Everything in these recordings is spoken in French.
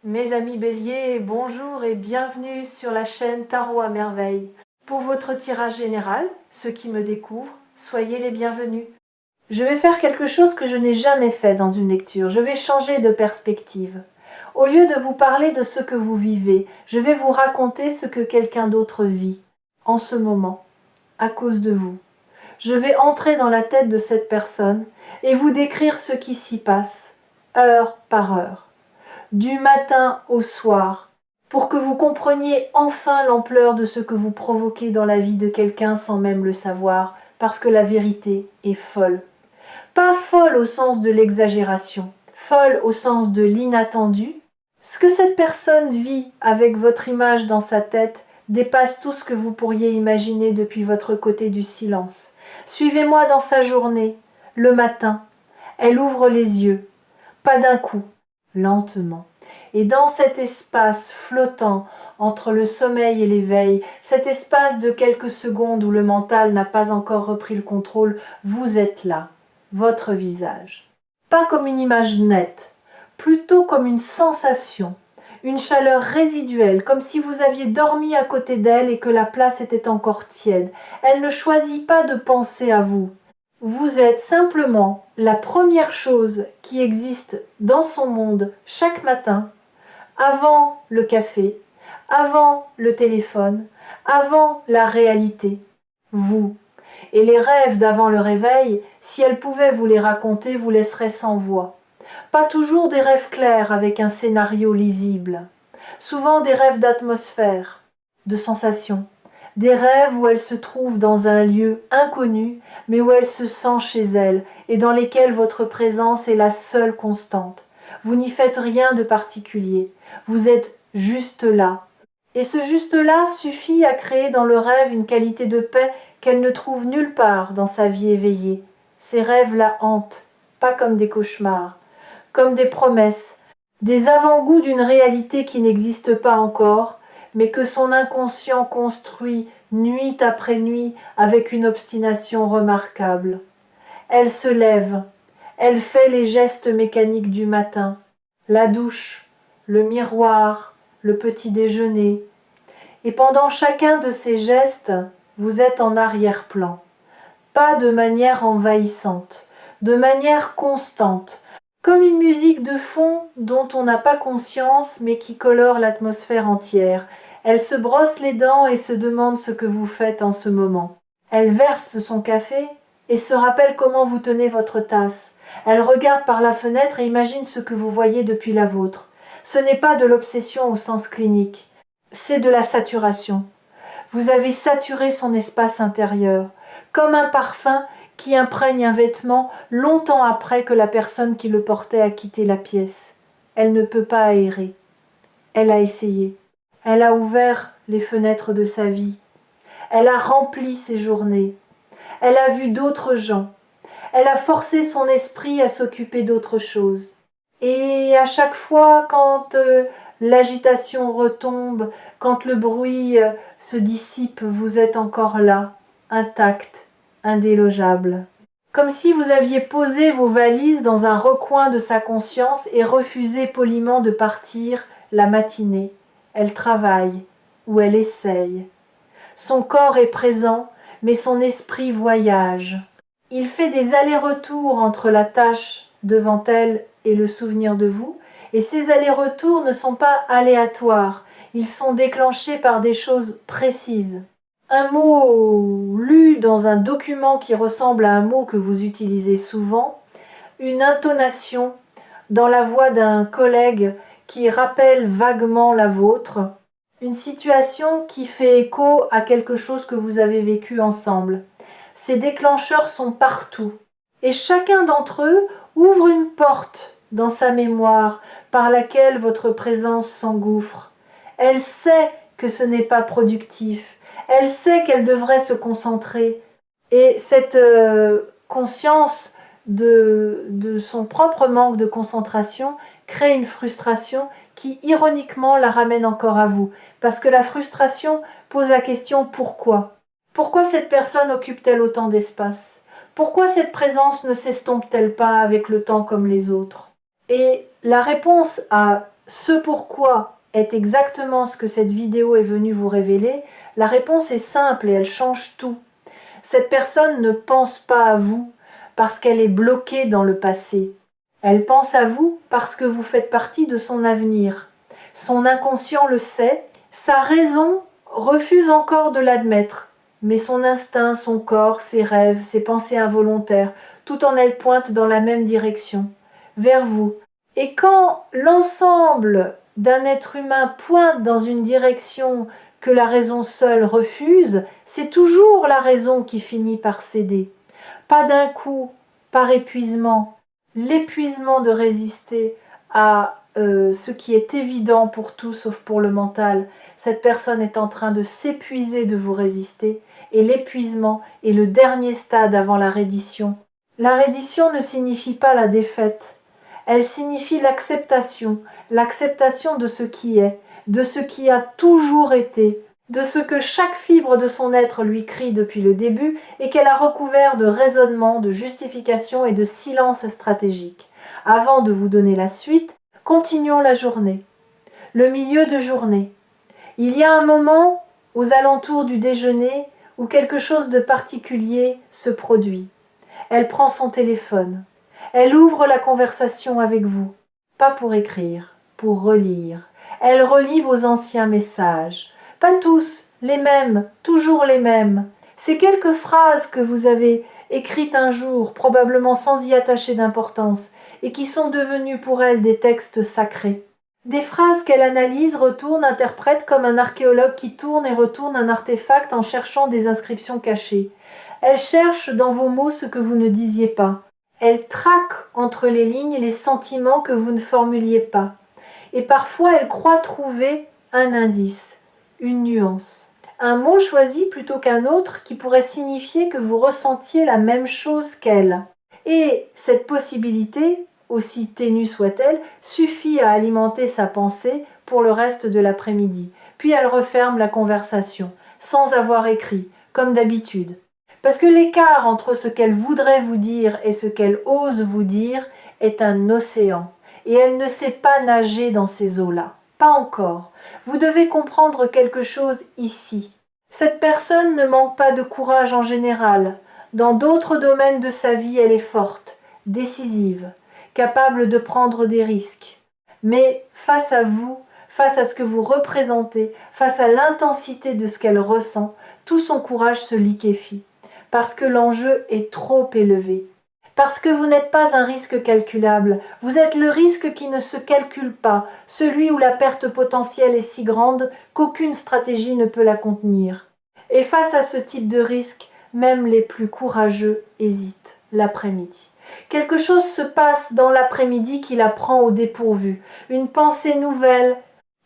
Mes amis béliers, bonjour et bienvenue sur la chaîne Tarot à merveille. Pour votre tirage général, ceux qui me découvrent, soyez les bienvenus. Je vais faire quelque chose que je n'ai jamais fait dans une lecture. Je vais changer de perspective. Au lieu de vous parler de ce que vous vivez, je vais vous raconter ce que quelqu'un d'autre vit en ce moment, à cause de vous. Je vais entrer dans la tête de cette personne et vous décrire ce qui s'y passe, heure par heure, du matin au soir, pour que vous compreniez enfin l'ampleur de ce que vous provoquez dans la vie de quelqu'un sans même le savoir, parce que la vérité est folle. Pas folle au sens de l'exagération, folle au sens de l'inattendu. Ce que cette personne vit avec votre image dans sa tête dépasse tout ce que vous pourriez imaginer depuis votre côté du silence. Suivez-moi dans sa journée, le matin. Elle ouvre les yeux, pas d'un coup, lentement. Et dans cet espace flottant entre le sommeil et l'éveil, cet espace de quelques secondes où le mental n'a pas encore repris le contrôle, vous êtes là, votre visage. Pas comme une image nette, plutôt comme une sensation, une chaleur résiduelle, comme si vous aviez dormi à côté d'elle et que la place était encore tiède. Elle ne choisit pas de penser à vous. Vous êtes simplement la première chose qui existe dans son monde chaque matin, avant le café, avant le téléphone, avant la réalité. Vous. Et les rêves d'avant le réveil, si elle pouvait vous les raconter, vous laisseraient sans voix. Pas toujours des rêves clairs avec un scénario lisible. Souvent des rêves d'atmosphère, de sensations. Des rêves où elle se trouve dans un lieu inconnu, mais où elle se sent chez elle, et dans lesquels votre présence est la seule constante. Vous n'y faites rien de particulier, vous êtes juste là. Et ce juste là suffit à créer dans le rêve une qualité de paix qu'elle ne trouve nulle part dans sa vie éveillée. Ces rêves la hantent, pas comme des cauchemars, comme des promesses, des avant-goûts d'une réalité qui n'existe pas encore, mais que son inconscient construit nuit après nuit avec une obstination remarquable. Elle se lève, elle fait les gestes mécaniques du matin, la douche, le miroir, le petit déjeuner. Et pendant chacun de ces gestes, vous êtes en arrière-plan. Pas de manière envahissante, de manière constante, comme une musique de fond dont on n'a pas conscience mais qui colore l'atmosphère entière. Elle se brosse les dents et se demande ce que vous faites en ce moment. Elle verse son café et se rappelle comment vous tenez votre tasse. Elle regarde par la fenêtre et imagine ce que vous voyez depuis la vôtre. Ce n'est pas de l'obsession au sens clinique, c'est de la saturation. Vous avez saturé son espace intérieur, comme un parfum qui imprègne un vêtement longtemps après que la personne qui le portait a quitté la pièce. Elle ne peut pas aérer. Elle a essayé. Elle a ouvert les fenêtres de sa vie. Elle a rempli ses journées. Elle a vu d'autres gens. Elle a forcé son esprit à s'occuper d'autre chose. Et à chaque fois, quand l'agitation retombe, quand le bruit se dissipe, vous êtes encore là, intact, indélogeable. Comme si vous aviez posé vos valises dans un recoin de sa conscience et refusé poliment de partir la matinée. Elle travaille, ou elle essaye. Son corps est présent, mais son esprit voyage. Il fait des allers-retours entre la tâche devant elle et le souvenir de vous, et ces allers-retours ne sont pas aléatoires, ils sont déclenchés par des choses précises. Un mot lu dans un document qui ressemble à un mot que vous utilisez souvent, une intonation dans la voix d'un collègue qui rappelle vaguement la vôtre, une situation qui fait écho à quelque chose que vous avez vécu ensemble. Ces déclencheurs sont partout, et chacun d'entre eux ouvre une porte dans sa mémoire par laquelle votre présence s'engouffre. Elle sait que ce n'est pas productif, elle sait qu'elle devrait se concentrer, et cette conscience de son propre manque de concentration crée une frustration qui ironiquement la ramène encore à vous, parce que la frustration pose la question pourquoi ? Pourquoi cette personne occupe-t-elle autant d'espace ? Pourquoi cette présence ne s'estompe-t-elle pas avec le temps comme les autres ? Et la réponse à ce pourquoi est exactement ce que cette vidéo est venue vous révéler, la réponse est simple et elle change tout. Cette personne ne pense pas à vous parce qu'elle est bloquée dans le passé. Elle pense à vous parce que vous faites partie de son avenir. Son inconscient le sait, sa raison refuse encore de l'admettre, mais son instinct, son corps, ses rêves, ses pensées involontaires, tout en elles pointent dans la même direction, vers vous. Et quand l'ensemble d'un être humain pointe dans une direction que la raison seule refuse, c'est toujours la raison qui finit par céder. Pas d'un coup, par épuisement. L'épuisement de résister à ce qui est évident pour tout sauf pour le mental. Cette personne est en train de s'épuiser de vous résister et l'épuisement est le dernier stade avant la reddition. La reddition ne signifie pas la défaite. Elle signifie l'acceptation de ce qui est, de ce qui a toujours été, de ce que chaque fibre de son être lui crie depuis le début et qu'elle a recouvert de raisonnement, de justification et de silence stratégique. Avant de vous donner la suite, continuons la journée. Le milieu de journée. Il y a un moment, aux alentours du déjeuner, où quelque chose de particulier se produit. Elle prend son téléphone. Elle ouvre la conversation avec vous. Pas pour écrire, pour relire. Elle relit vos anciens messages. Pas tous, les mêmes, toujours les mêmes. Ces quelques phrases que vous avez écrites un jour, probablement sans y attacher d'importance, et qui sont devenues pour elle des textes sacrés. Des phrases qu'elle analyse, retourne, interprète comme un archéologue qui tourne et retourne un artefact en cherchant des inscriptions cachées. Elle cherche dans vos mots ce que vous ne disiez pas. Elle traque entre les lignes les sentiments que vous ne formuliez pas. Et parfois, elle croit trouver un indice, une nuance, un mot choisi plutôt qu'un autre qui pourrait signifier que vous ressentiez la même chose qu'elle. Et cette possibilité, aussi ténue soit-elle, suffit à alimenter sa pensée pour le reste de l'après-midi. Puis elle referme la conversation, sans avoir écrit, comme d'habitude. Parce que l'écart entre ce qu'elle voudrait vous dire et ce qu'elle ose vous dire est un océan. Et elle ne sait pas nager dans ces eaux-là. Pas encore. Vous devez comprendre quelque chose ici. Cette personne ne manque pas de courage en général. Dans d'autres domaines de sa vie, elle est forte, décisive, capable de prendre des risques. Mais face à vous, face à ce que vous représentez, face à l'intensité de ce qu'elle ressent, tout son courage se liquéfie. Parce que l'enjeu est trop élevé. Parce que vous n'êtes pas un risque calculable, vous êtes le risque qui ne se calcule pas, celui où la perte potentielle est si grande qu'aucune stratégie ne peut la contenir. Et face à ce type de risque, même les plus courageux hésitent l'après-midi. Quelque chose se passe dans l'après-midi qui la prend au dépourvu, une pensée nouvelle,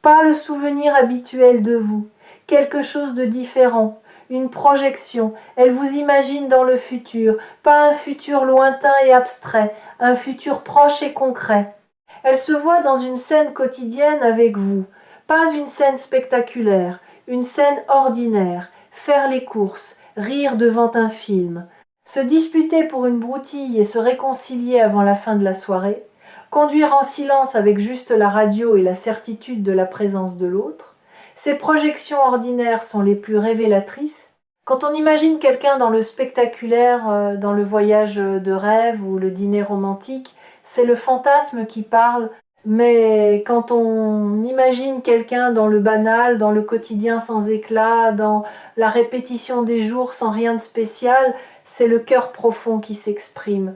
pas le souvenir habituel de vous, quelque chose de différent. Une projection, elle vous imagine dans le futur, pas un futur lointain et abstrait, un futur proche et concret. Elle se voit dans une scène quotidienne avec vous, pas une scène spectaculaire, une scène ordinaire, faire les courses, rire devant un film, se disputer pour une broutille et se réconcilier avant la fin de la soirée, conduire en silence avec juste la radio et la certitude de la présence de l'autre. Ces projections ordinaires sont les plus révélatrices. Quand on imagine quelqu'un dans le spectaculaire, dans le voyage de rêve ou le dîner romantique, c'est le fantasme qui parle. Mais quand on imagine quelqu'un dans le banal, dans le quotidien sans éclat, dans la répétition des jours sans rien de spécial, c'est le cœur profond qui s'exprime.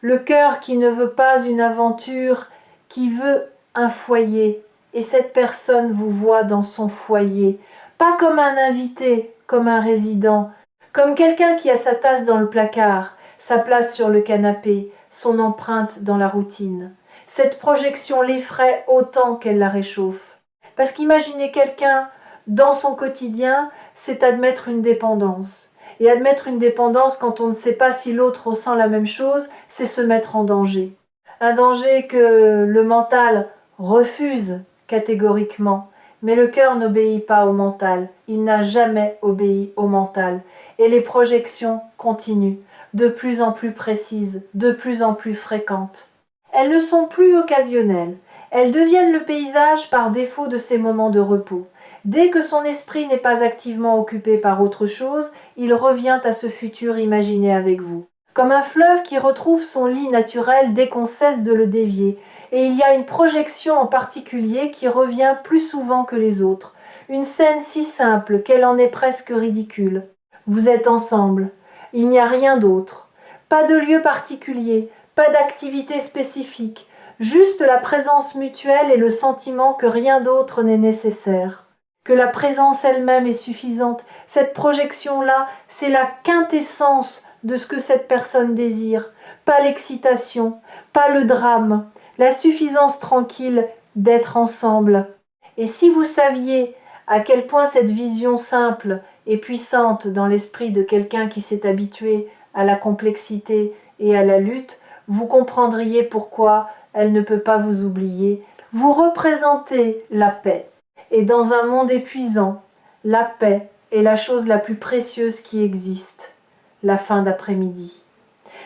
Le cœur qui ne veut pas une aventure, qui veut un foyer. Et cette personne vous voit dans son foyer, pas comme un invité, comme un résident, comme quelqu'un qui a sa tasse dans le placard, sa place sur le canapé, son empreinte dans la routine. Cette projection l'effraie autant qu'elle la réchauffe. Parce qu'imaginer quelqu'un dans son quotidien, c'est admettre une dépendance. Et admettre une dépendance quand on ne sait pas si l'autre ressent la même chose, c'est se mettre en danger. Un danger que le mental refuse catégoriquement. Mais le cœur n'obéit pas au mental. Il n'a jamais obéi au mental. Et les projections continuent, de plus en plus précises, de plus en plus fréquentes. Elles ne sont plus occasionnelles. Elles deviennent le paysage par défaut de ces moments de repos. Dès que son esprit n'est pas activement occupé par autre chose, il revient à ce futur imaginé avec vous. Comme un fleuve qui retrouve son lit naturel dès qu'on cesse de le dévier. Et il y a une projection en particulier qui revient plus souvent que les autres. Une scène si simple qu'elle en est presque ridicule. Vous êtes ensemble. Il n'y a rien d'autre. Pas de lieu particulier, pas d'activité spécifique. Juste la présence mutuelle et le sentiment que rien d'autre n'est nécessaire. Que la présence elle-même est suffisante. Cette projection-là, c'est la quintessence de ce que cette personne désire. Pas l'excitation, pas le drame, la suffisance tranquille d'être ensemble. Et si vous saviez à quel point cette vision simple et puissante dans l'esprit de quelqu'un qui s'est habitué à la complexité et à la lutte, vous comprendriez pourquoi elle ne peut pas vous oublier. Vous représentez la paix. Et dans un monde épuisant, la paix est la chose la plus précieuse qui existe. La fin d'après-midi.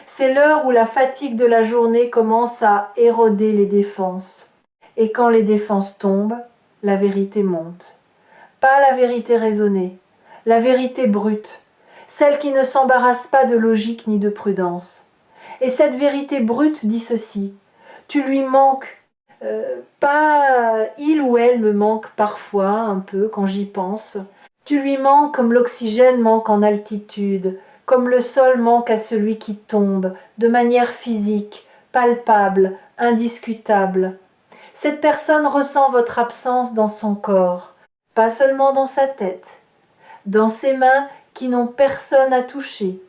C'est l'heure où la fatigue de la journée commence à éroder les défenses. Et quand les défenses tombent, la vérité monte. Pas la vérité raisonnée, la vérité brute, celle qui ne s'embarrasse pas de logique ni de prudence. Et cette vérité brute dit ceci: tu lui manques. Pas il ou elle me manque parfois un peu quand j'y pense. Tu lui manques comme l'oxygène manque en altitude, comme le sol manque à celui qui tombe, de manière physique, palpable, indiscutable. Cette personne ressent votre absence dans son corps, pas seulement dans sa tête, dans ses mains qui n'ont personne à toucher,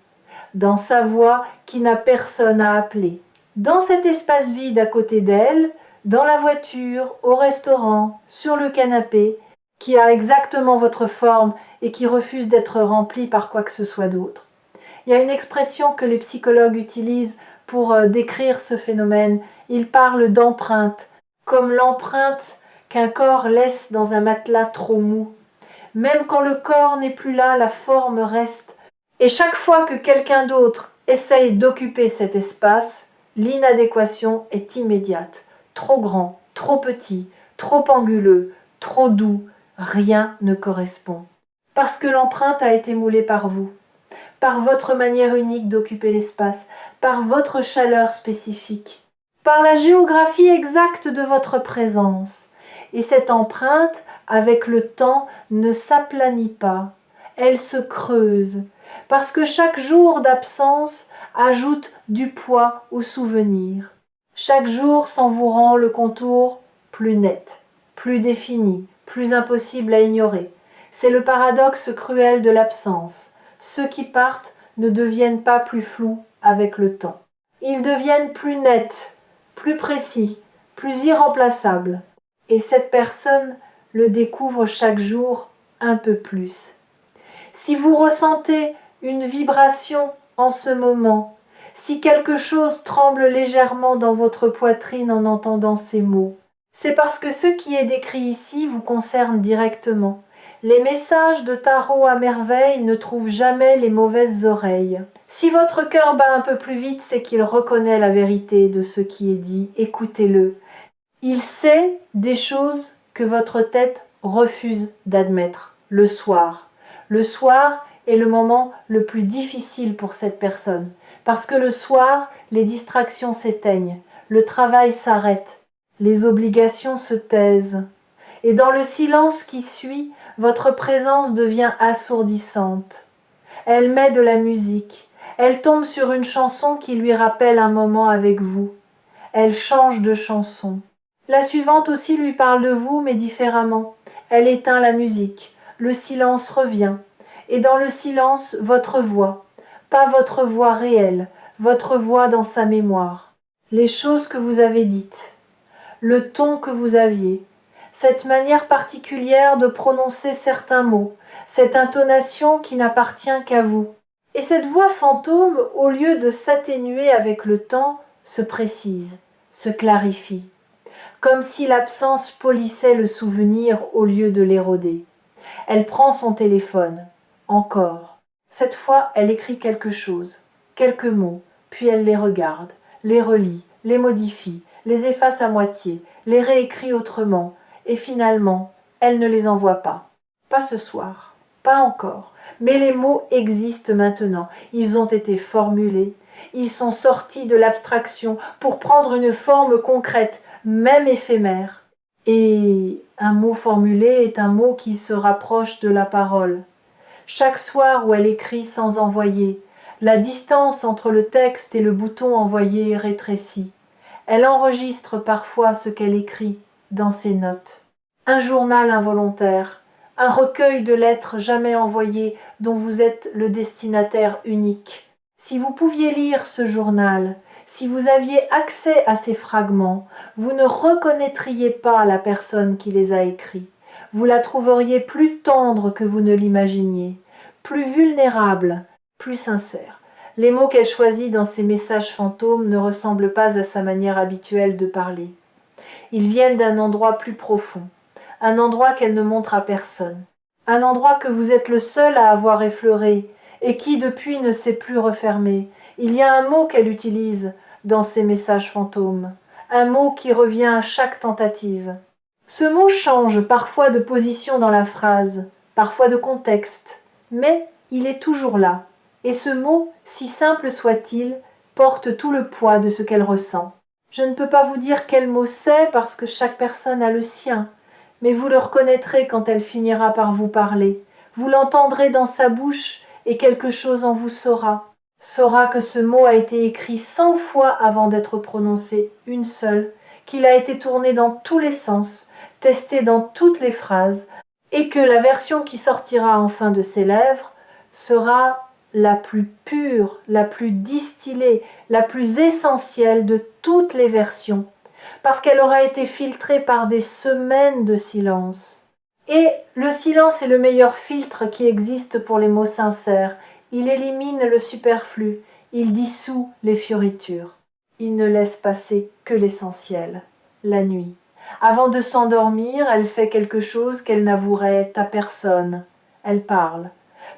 dans sa voix qui n'a personne à appeler. Dans cet espace vide à côté d'elle, dans la voiture, au restaurant, sur le canapé, qui a exactement votre forme et qui refuse d'être rempli par quoi que ce soit d'autre. Il y a une expression que les psychologues utilisent pour décrire ce phénomène. Ils parlent d'empreinte, comme l'empreinte qu'un corps laisse dans un matelas trop mou. Même quand le corps n'est plus là, la forme reste. Et chaque fois que quelqu'un d'autre essaye d'occuper cet espace, l'inadéquation est immédiate. Trop grand, trop petit, trop anguleux, trop doux, rien ne correspond. Parce que l'empreinte a été moulée par vous, par votre manière unique d'occuper l'espace, par votre chaleur spécifique, par la géographie exacte de votre présence. Et cette empreinte, avec le temps, ne s'aplanit pas, elle se creuse, parce que chaque jour d'absence ajoute du poids au souvenir. Chaque jour s'en vous rend le contour plus net, plus défini, plus impossible à ignorer. C'est le paradoxe cruel de l'absence. Ceux qui partent ne deviennent pas plus flous avec le temps. Ils deviennent plus nets, plus précis, plus irremplaçables. Et cette personne le découvre chaque jour un peu plus. Si vous ressentez une vibration en ce moment, si quelque chose tremble légèrement dans votre poitrine en entendant ces mots, c'est parce que ce qui est décrit ici vous concerne directement. Les messages de tarot à merveille ne trouvent jamais les mauvaises oreilles. Si votre cœur bat un peu plus vite, c'est qu'il reconnaît la vérité de ce qui est dit. Écoutez-le. Il sait des choses que votre tête refuse d'admettre le soir. Le soir est le moment le plus difficile pour cette personne. Parce que le soir, les distractions s'éteignent, le travail s'arrête, les obligations se taisent. Et dans le silence qui suit, votre présence devient assourdissante. Elle met de la musique, elle tombe sur une chanson qui lui rappelle un moment avec vous. Elle change de chanson. La suivante aussi lui parle de vous, mais différemment. Elle éteint la musique, le silence revient. Et dans le silence, votre voix. Pas votre voix réelle, votre voix dans sa mémoire. Les choses que vous avez dites, le ton que vous aviez, cette manière particulière de prononcer certains mots, cette intonation qui n'appartient qu'à vous. Et cette voix fantôme, au lieu de s'atténuer avec le temps, se précise, se clarifie, comme si l'absence polissait le souvenir au lieu de l'éroder. Elle prend son téléphone, encore. Cette fois, elle écrit quelque chose, quelques mots, puis elle les regarde, les relit, les modifie, les efface à moitié, les réécrit autrement, et finalement, elle ne les envoie pas. Pas ce soir, pas encore, mais les mots existent maintenant, ils ont été formulés, ils sont sortis de l'abstraction pour prendre une forme concrète, même éphémère. Et un mot formulé est un mot qui se rapproche de la parole. Chaque soir où elle écrit sans envoyer, la distance entre le texte et le bouton envoyé rétrécit. Elle enregistre parfois ce qu'elle écrit dans ses notes. Un journal involontaire, un recueil de lettres jamais envoyées dont vous êtes le destinataire unique. Si vous pouviez lire ce journal, si vous aviez accès à ces fragments, vous ne reconnaîtriez pas la personne qui les a écrits. Vous la trouveriez plus tendre que vous ne l'imaginiez, plus vulnérable, plus sincère. Les mots qu'elle choisit dans ses messages fantômes ne ressemblent pas à sa manière habituelle de parler. Ils viennent d'un endroit plus profond, un endroit qu'elle ne montre à personne, un endroit que vous êtes le seul à avoir effleuré et qui depuis ne s'est plus refermé. Il y a un mot qu'elle utilise dans ses messages fantômes, un mot qui revient à chaque tentative. Ce mot change parfois de position dans la phrase, parfois de contexte, mais il est toujours là. Et ce mot, si simple soit-il, porte tout le poids de ce qu'elle ressent. Je ne peux pas vous dire quel mot c'est parce que chaque personne a le sien, mais vous le reconnaîtrez quand elle finira par vous parler. Vous l'entendrez dans sa bouche et quelque chose en vous saura que ce mot a été écrit 100 fois avant d'être prononcé, une seule, qu'il a été tourné dans tous les sens, testé dans toutes les phrases, et que la version qui sortira enfin de ses lèvres sera la plus pure, la plus distillée, la plus essentielle de toutes les versions, parce qu'elle aura été filtrée par des semaines de silence. Et le silence est le meilleur filtre qui existe pour les mots sincères. Il élimine le superflu, il dissout les fioritures. Il ne laisse passer que l'essentiel, la nuit. Avant de s'endormir, elle fait quelque chose qu'elle n'avouerait à personne. Elle parle,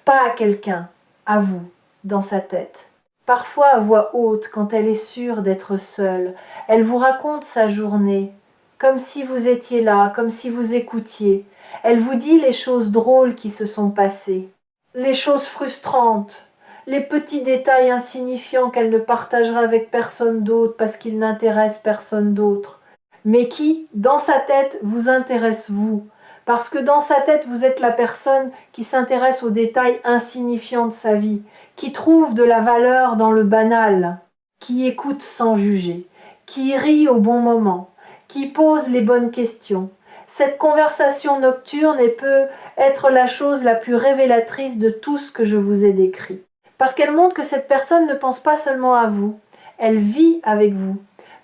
pas à quelqu'un, à vous, dans sa tête. Parfois à voix haute, quand elle est sûre d'être seule, elle vous raconte sa journée, comme si vous étiez là, comme si vous écoutiez. Elle vous dit les choses drôles qui se sont passées, les choses frustrantes, les petits détails insignifiants qu'elle ne partagera avec personne d'autre parce qu'ils n'intéressent personne d'autre, mais qui, dans sa tête, vous intéressent vous, parce que dans sa tête, vous êtes la personne qui s'intéresse aux détails insignifiants de sa vie, qui trouve de la valeur dans le banal, qui écoute sans juger, qui rit au bon moment, qui pose les bonnes questions. Cette conversation nocturne peut être la chose la plus révélatrice de tout ce que je vous ai décrit. Parce qu'elle montre que cette personne ne pense pas seulement à vous, elle vit avec vous.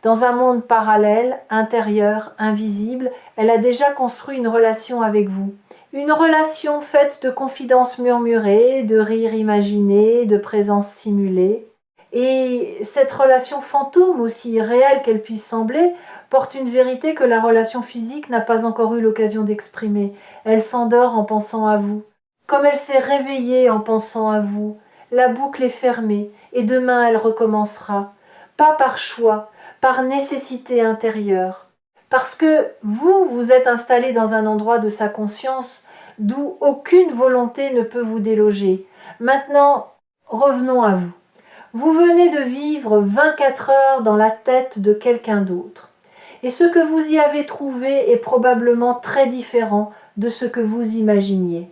Dans un monde parallèle, intérieur, invisible, elle a déjà construit une relation avec vous. Une relation faite de confidences murmurées, de rires imaginés, de présences simulées. Et cette relation fantôme, aussi irréelle qu'elle puisse sembler, porte une vérité que la relation physique n'a pas encore eu l'occasion d'exprimer. Elle s'endort en pensant à vous. Comme elle s'est réveillée en pensant à vous, la boucle est fermée et demain elle recommencera. Pas par choix, par nécessité intérieure. Parce que vous êtes installé dans un endroit de sa conscience d'où aucune volonté ne peut vous déloger. Maintenant, revenons à vous. Vous venez de vivre 24 heures dans la tête de quelqu'un d'autre. Et ce que vous y avez trouvé est probablement très différent de ce que vous imaginiez.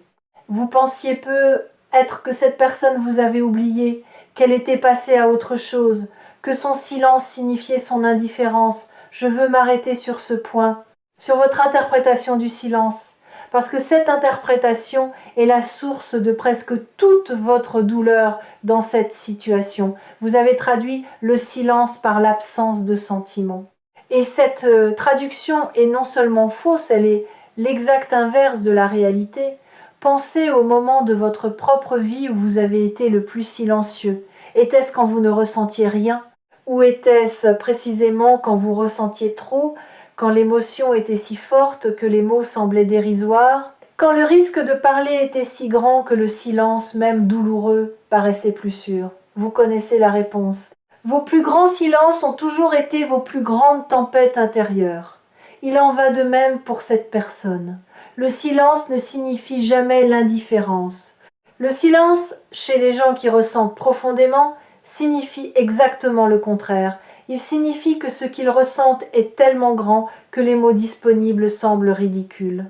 Vous pensiez peut-être que cette personne vous avait oublié, qu'elle était passée à autre chose, que son silence signifiait son indifférence. Je veux m'arrêter sur ce point, sur votre interprétation du silence, parce que cette interprétation est la source de presque toute votre douleur dans cette situation. Vous avez traduit le silence par l'absence de sentiment. Et cette traduction est non seulement fausse, elle est l'exact inverse de la réalité. Pensez au moment de votre propre vie où vous avez été le plus silencieux. Était-ce quand vous ne ressentiez rien? Ou était-ce précisément quand vous ressentiez trop, quand l'émotion était si forte que les mots semblaient dérisoires, quand le risque de parler était si grand que le silence, même douloureux, paraissait plus sûr? Vous connaissez la réponse. Vos plus grands silences ont toujours été vos plus grandes tempêtes intérieures. Il en va de même pour cette personne. Le silence ne signifie jamais l'indifférence. Le silence, chez les gens qui ressentent profondément, signifie exactement le contraire. Il signifie que ce qu'ils ressentent est tellement grand que les mots disponibles semblent ridicules,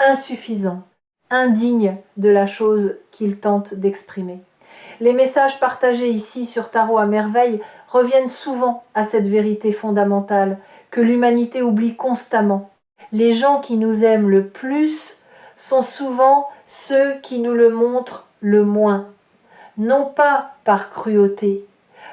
insuffisants, indignes de la chose qu'ils tentent d'exprimer. Les messages partagés ici sur Tarot à merveille reviennent souvent à cette vérité fondamentale que l'humanité oublie constamment. Les gens qui nous aiment le plus sont souvent ceux qui nous le montrent le moins. Non pas par cruauté,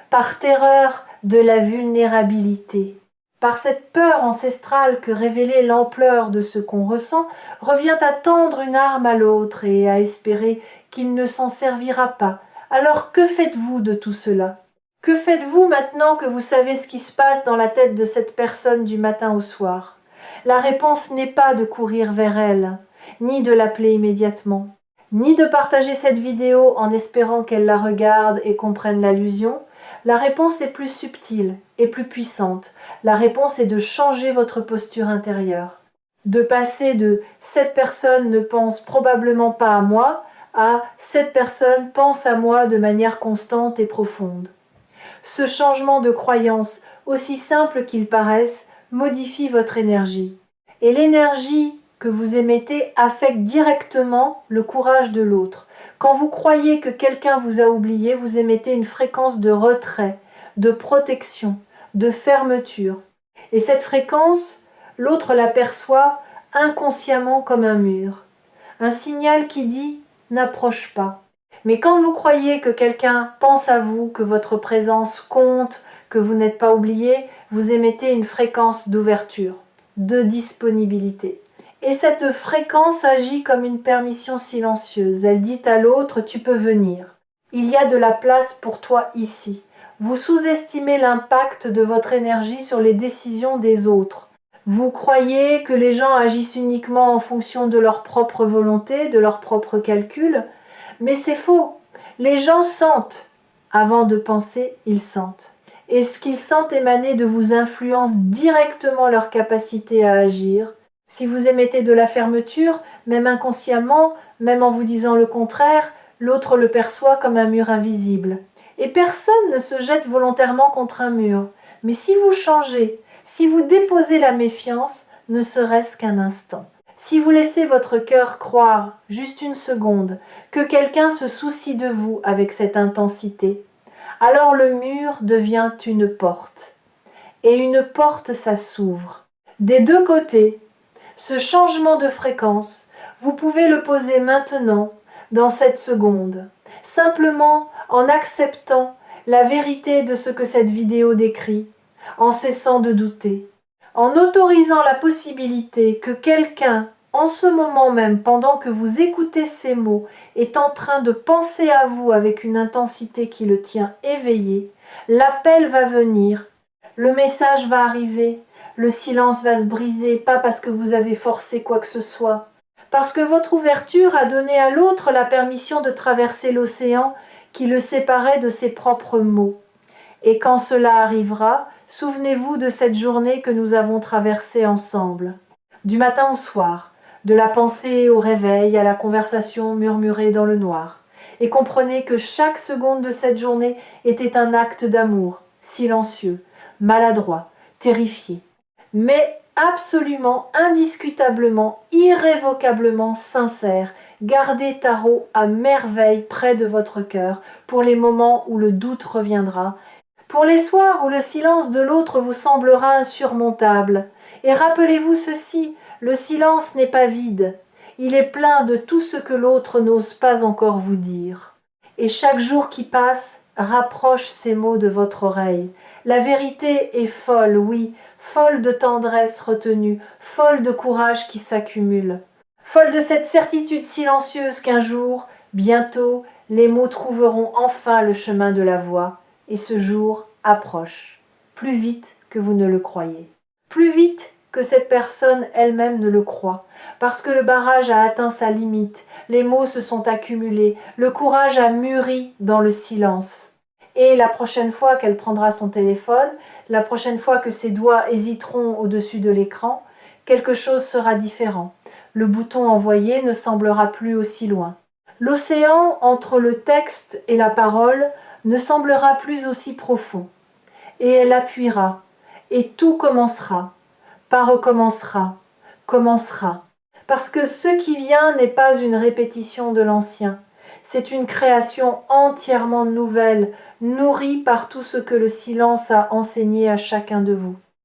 par terreur de la vulnérabilité. Par cette peur ancestrale que révéler l'ampleur de ce qu'on ressent revient à tendre une arme à l'autre et à espérer qu'il ne s'en servira pas. Alors que faites-vous de tout cela? Que faites-vous maintenant que vous savez ce qui se passe dans la tête de cette personne du matin au soir? La réponse n'est pas de courir vers elle, ni de l'appeler immédiatement, ni de partager cette vidéo en espérant qu'elle la regarde et comprenne l'allusion. La réponse est plus subtile et plus puissante. La réponse est de changer votre posture intérieure. De passer de « cette personne ne pense probablement pas à moi » à « cette personne pense à moi de manière constante et profonde ». Ce changement de croyance, aussi simple qu'il paraisse, modifie votre énergie. Et l'énergie que vous émettez affecte directement le courage de l'autre. Quand vous croyez que quelqu'un vous a oublié, vous émettez une fréquence de retrait, de protection, de fermeture. Et cette fréquence, l'autre la perçoit inconsciemment comme un mur. Un signal qui dit « n'approche pas ». Mais quand vous croyez que quelqu'un pense à vous, que votre présence compte, que vous n'êtes pas oublié, vous émettez une fréquence d'ouverture, de disponibilité. Et cette fréquence agit comme une permission silencieuse. Elle dit à l'autre « tu peux venir ». Il y a de la place pour toi ici. Vous sous-estimez l'impact de votre énergie sur les décisions des autres. Vous croyez que les gens agissent uniquement en fonction de leur propre volonté, de leur propre calcul, mais c'est faux. Les gens sentent. Avant de penser, ils sentent. Et ce qu'ils sentent émaner de vous influence directement leur capacité à agir. Si vous émettez de la fermeture, même inconsciemment, même en vous disant le contraire, l'autre le perçoit comme un mur invisible. Et personne ne se jette volontairement contre un mur. Mais si vous changez, si vous déposez la méfiance, ne serait-ce qu'un instant, si vous laissez votre cœur croire, juste une seconde, que quelqu'un se soucie de vous avec cette intensité, alors le mur devient une porte. Et une porte, ça s'ouvre. Des deux côtés, ce changement de fréquence, vous pouvez le poser maintenant, dans cette seconde, simplement en acceptant la vérité de ce que cette vidéo décrit, en cessant de douter, en autorisant la possibilité que quelqu'un, en ce moment même, pendant que vous écoutez ces mots, est en train de penser à vous avec une intensité qui le tient éveillé. L'appel va venir, le message va arriver, le silence va se briser, pas parce que vous avez forcé quoi que ce soit, parce que votre ouverture a donné à l'autre la permission de traverser l'océan qui le séparait de ses propres mots. Et quand cela arrivera, souvenez-vous de cette journée que nous avons traversée ensemble, du matin au soir, de la pensée au réveil à la conversation murmurée dans le noir, et comprenez que chaque seconde de cette journée était un acte d'amour, silencieux, maladroit, terrifié, mais absolument, indiscutablement, irrévocablement sincère. Gardez Tarot à merveille près de votre cœur pour les moments où le doute reviendra, pour les soirs où le silence de l'autre vous semblera insurmontable. Et rappelez-vous ceci, le silence n'est pas vide, il est plein de tout ce que l'autre n'ose pas encore vous dire. Et chaque jour qui passe rapproche ces mots de votre oreille. La vérité est folle, oui, folle de tendresse retenue, folle de courage qui s'accumule, folle de cette certitude silencieuse qu'un jour, bientôt, les mots trouveront enfin le chemin de la voix. Et ce jour approche, plus vite que vous ne le croyez, plus vite que cette personne elle-même ne le croit, parce que le barrage a atteint sa limite, les mots se sont accumulés, le courage a mûri dans le silence. Et la prochaine fois qu'elle prendra son téléphone, la prochaine fois que ses doigts hésiteront au-dessus de l'écran, quelque chose sera différent. Le bouton envoyé ne semblera plus aussi loin. L'océan entre le texte et la parole ne semblera plus aussi profond. Et elle appuiera, et tout commencera, pas recommencera, commencera. Parce que ce qui vient n'est pas une répétition de l'ancien, c'est une création entièrement nouvelle, nourrie par tout ce que le silence a enseigné à chacun de vous.